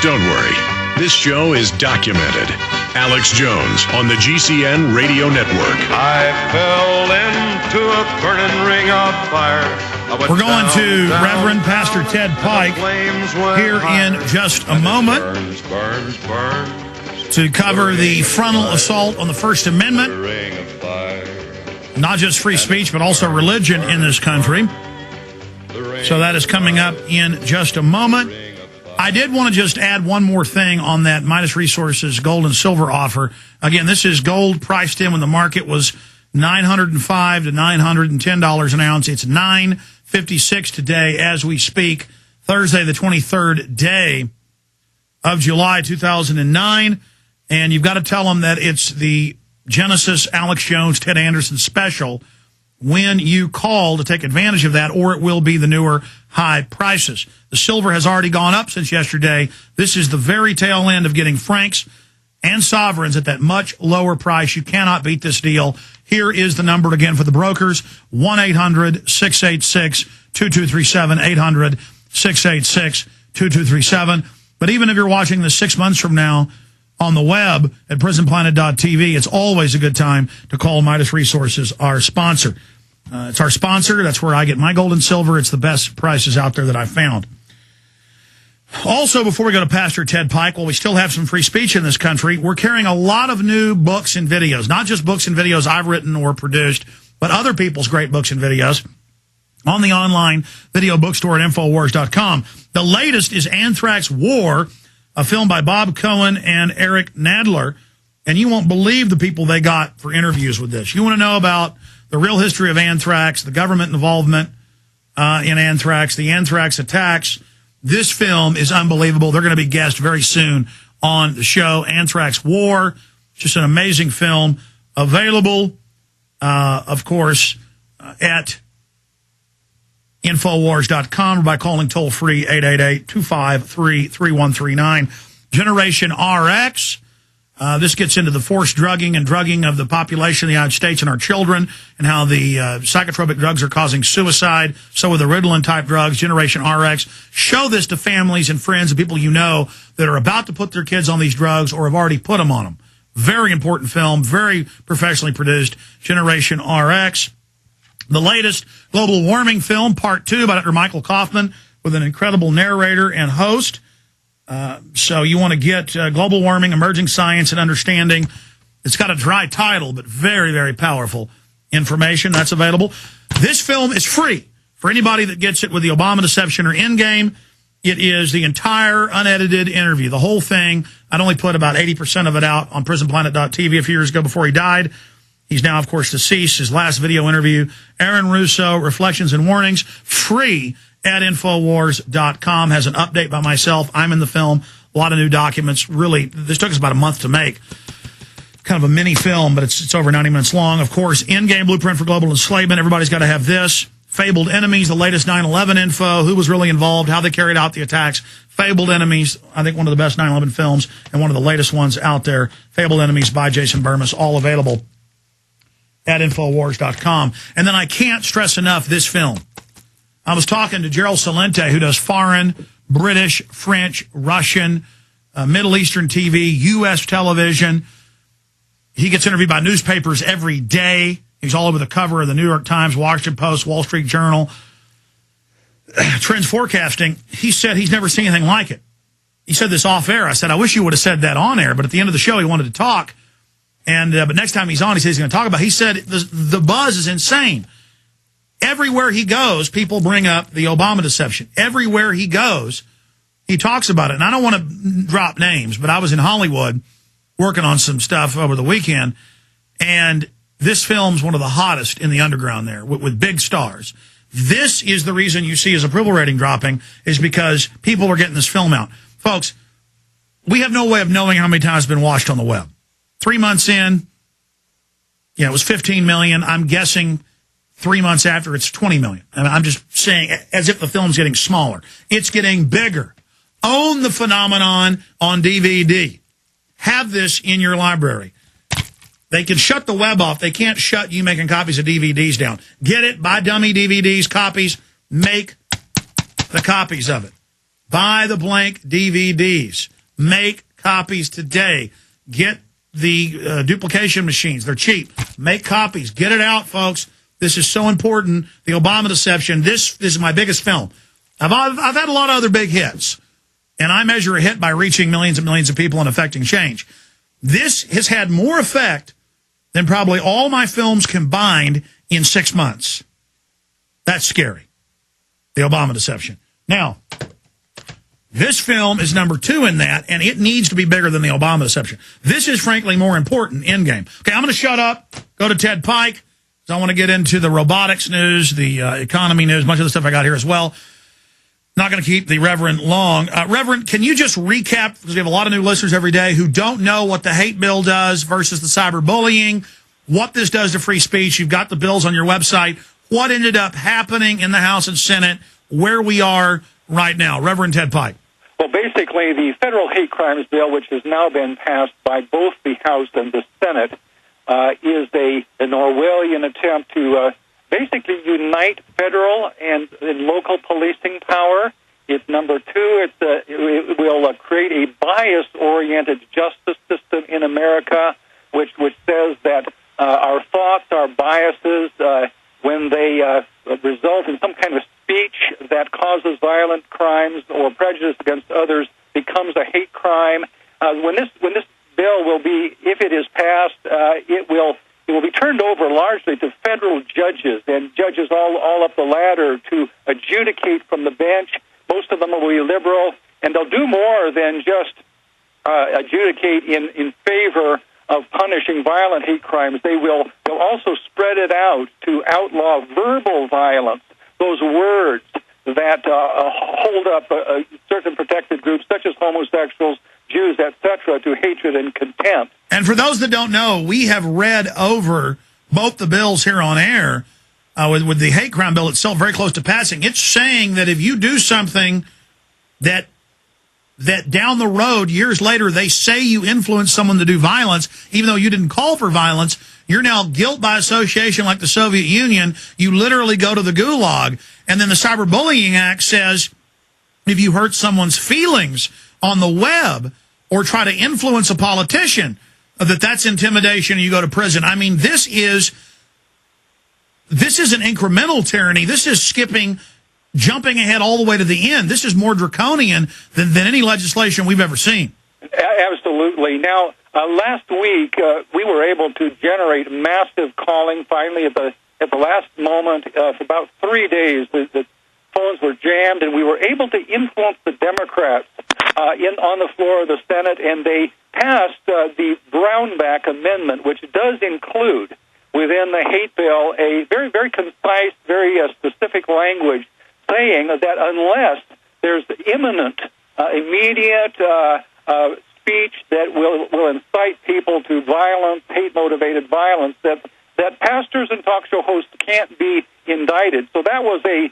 Don't worry. This show is documented. Alex Jones on the GCN Radio Network. I fell into a burning ring of fire. We're going to Reverend Pastor Ted Pike here in just a moment to cover the frontal assault on the First Amendment. Not just free speech, but also religion in this country. So that is coming up in just a moment. I did want to just add one more thing on that Midas Resources gold and silver offer. Again, this is gold priced in when the market was $905 to $910 an ounce. It's $956 today as we speak, Thursday, the 23rd day of July 2009. And you've got to tell them that it's the Genesis Alex Jones, Ted Anderson special when you call to take advantage of that, or it will be the newer high prices. The silver has already gone up since yesterday. This is the very tail end of getting Franks and Sovereigns at that much lower price. You cannot beat this deal. Here is the number again for the brokers, 1-800-686-2237, 800-686-2237. But even if you're watching this 6 months from now on the web at prisonplanet.tv, it's always a good time to call Midas Resources, our sponsor. It's our sponsor. That's where I get my gold and silver. It's the best prices out there that I've found. Also, before we go to Pastor Ted Pike, while we still have some free speech in this country, we're carrying a lot of new books and videos, not just books and videos I've written or produced, but other people's great books and videos on the online video bookstore at Infowars.com. The latest is Anthrax War, a film by Bob Cohen and Eric Nadler, and you won't believe the people they got for interviews with this. You want to know about the real history of anthrax, the government involvement in anthrax, the anthrax attacks. This film is unbelievable. They're going to be guests very soon on the show. Anthrax War, just an amazing film, available, of course, at Infowars.com or by calling toll-free 888-253-3139. Generation RX. This gets into the forced drugging and drugging of the population of the United States and our children, and how the psychotropic drugs are causing suicide. So are the Ritalin-type drugs. Generation RX. Show this to families and friends and people you know that are about to put their kids on these drugs or have already put them on them. Very important film, very professionally produced. Generation RX. The latest global warming film, Part 2, by Dr. Michael Kaufman, with an incredible narrator and host. So you want to get Global Warming, Emerging Science and Understanding. It's got a dry title, but very, very powerful information. That's available. This film is free for anybody that gets it with the Obama Deception or Endgame. It is the entire unedited interview, the whole thing. I'd only put about 80% of it out on prisonplanet.tv a few years ago before he died. He's now, of course, deceased. His last video interview, Aaron Russo, Reflections and Warnings, free at Infowars.com, has an update by myself. I'm in the film. A lot of new documents. Really, this took us about a month to make. Kind of a mini film, but it's over 90 minutes long. Of course, Endgame Blueprint for Global Enslavement. Everybody's got to have this. Fabled Enemies, the latest 9/11 info, who was really involved, how they carried out the attacks. Fabled Enemies, I think one of the best 9/11 films and one of the latest ones out there. Fabled Enemies by Jason Burmis, all available at Infowars.com. And then I can't stress enough this film. I was talking to Gerald Salente, who does foreign, British, French, Russian, Middle Eastern TV, U.S. television. He gets interviewed by newspapers every day. He's all over the cover of the New York Times, Washington Post, Wall Street Journal. Trends forecasting. He said he's never seen anything like it. He said this off air. I said, I wish you would have said that on air, but at the end of the show, he wanted to talk. And but next time he's on, he says he's going to talk about it. He said the buzz is insane. Everywhere he goes, people bring up the Obama deception. Everywhere he goes, he talks about it. And I don't want to drop names, but I was in Hollywood working on some stuff over the weekend, and this film's one of the hottest in the underground there with big stars. This is the reason you see his approval rating dropping, is because people are getting this film out. Folks, we have no way of knowing how many times it's been watched on the web. 3 months in, it was 15 million. I'm guessing 3 months after, it's 20 million. And I'm just saying, as if the film's getting smaller. It's getting bigger. Own the phenomenon on DVD. Have this in your library. They can shut the web off. They can't shut you making copies of DVDs down. Get it, buy dummy DVDs, copies, make the copies of it. Buy the blank DVDs. Make copies today. Get the duplication machines. They're cheap. Make copies. Get it out, folks. This is so important. The Obama deception. This is my biggest film. I've had a lot of other big hits, and I measure a hit by reaching millions and millions of people and affecting change. This has had more effect than probably all my films combined in 6 months. That's scary. The Obama deception. Now, this film is number 2 in that, and it needs to be bigger than the Obama deception. This is, frankly, more important in game. Okay, I'm going to shut up, go to Ted Pike, because I want to get into the robotics news, the economy news, much of the stuff I got here as well. Not going to keep the Reverend long. Reverend, can you just recap, because we have a lot of new listeners every day who don't know what the hate bill does versus the cyberbullying, what this does to free speech. You've got the bills on your website. What ended up happening in the House and Senate, where we are right now. Reverend Ted Pike. Well, basically, the federal hate crimes bill, which has now been passed by both the House and the Senate, is an Orwellian attempt to basically unite federal and local policing power. It's number 2. It will create a bias-oriented justice system in America, which says that our thoughts, our biases, when they result in some kind of speech that causes violent crimes or prejudice against others, becomes a hate crime. When this bill will be, if it is passed, it will be turned over largely to federal judges and judges all up the ladder to adjudicate from the bench. Most of them will be liberal, and they'll do more than just adjudicate in favor of punishing violent hate crimes. They'll also spread it out to outlaw verbal violence, those words that hold up certain protected groups, such as homosexuals, Jews, etc., to hatred and contempt. And for those that don't know, we have read over both the bills here on air, with the hate crime bill itself very close to passing. It's saying that if you do something that down the road, years later, they say you influenced someone to do violence, even though you didn't call for violence, you're now guilt by association like the Soviet Union. You literally go to the gulag. And then the Cyberbullying Act says if you hurt someone's feelings on the web or try to influence a politician, that's intimidation and you go to prison. I mean, this is an incremental tyranny. This is jumping ahead all the way to the end. This is more draconian than any legislation we've ever seen. Absolutely. Now, last week, we were able to generate massive calling finally at the last moment. For about 3 days, the phones were jammed, and we were able to influence the Democrats on the floor of the Senate, and they passed the Brownback Amendment, which does include within the hate bill a very, very concise, very specific language saying that unless there's imminent, immediate speech that will incite people to violence, hate-motivated violence, that pastors and talk show hosts can't be indicted. So that was a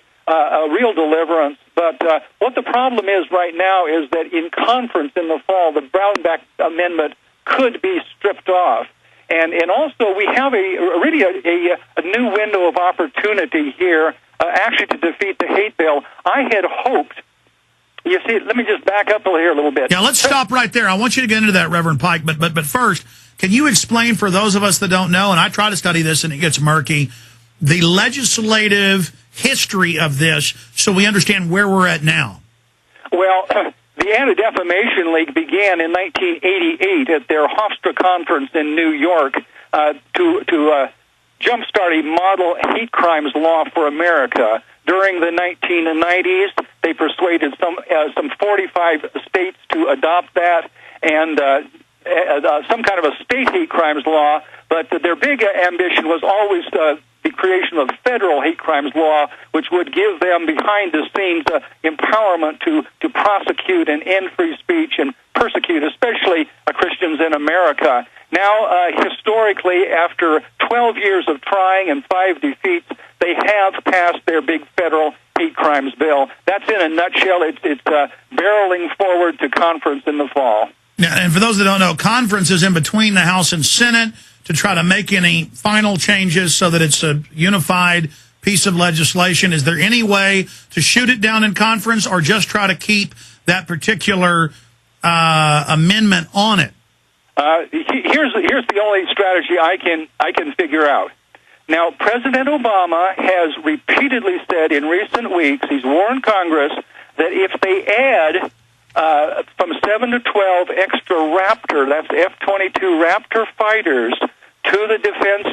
real deliverance. But what the problem is right now is that in conference in the fall, the Brownback Amendment could be stripped off. And also we have a new window of opportunity here actually to defeat the hate bill. I had hoped, you see, let me just back up here a little bit. Yeah, let's stop right there. I want you to get into that, Reverend Pike. But first, can you explain for those of us that don't know, and I try to study this and it gets murky, the legislative history of this so we understand where we're at now? Well, the Anti-Defamation League began in 1988 at their Hofstra conference in New York to jumpstart a model hate crimes law for America. During the 1990s, they persuaded some 45 states to adopt that and some kind of a state hate crimes law. But their big ambition was always the creation of a federal hate crimes law, which would give them behind-the-scenes empowerment to prosecute and end free speech and persecute, especially Christians in America. Now, historically, after 12 years of trying and 5 defeats, they have passed their big federal hate crimes bill. That's in a nutshell. It's barreling forward to conference in the fall. Yeah, and for those that don't know, conference is in between the House and Senate to try to make any final changes so that it's a unified piece of legislation? Is there any way to shoot it down in conference or just try to keep that particular amendment on it? Here's the only strategy I can figure out. Now, President Obama has repeatedly said in recent weeks, he's warned Congress that if they add from 7 to 12 extra Raptor, that's F-22 Raptor fighters, to the defense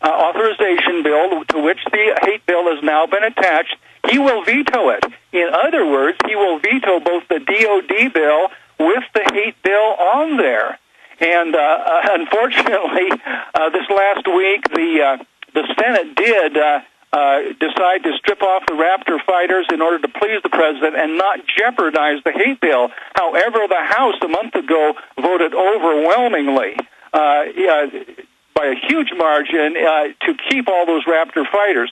authorization bill, to which the hate bill has now been attached, he will veto it. In other words, he will veto both the DOD bill with the hate bill on there. And unfortunately, this last week, the Senate did decide to strip off the Raptor fighters in order to please the president and not jeopardize the hate bill. However, the House a month ago voted overwhelmingly, by a huge margin, to keep all those Raptor fighters.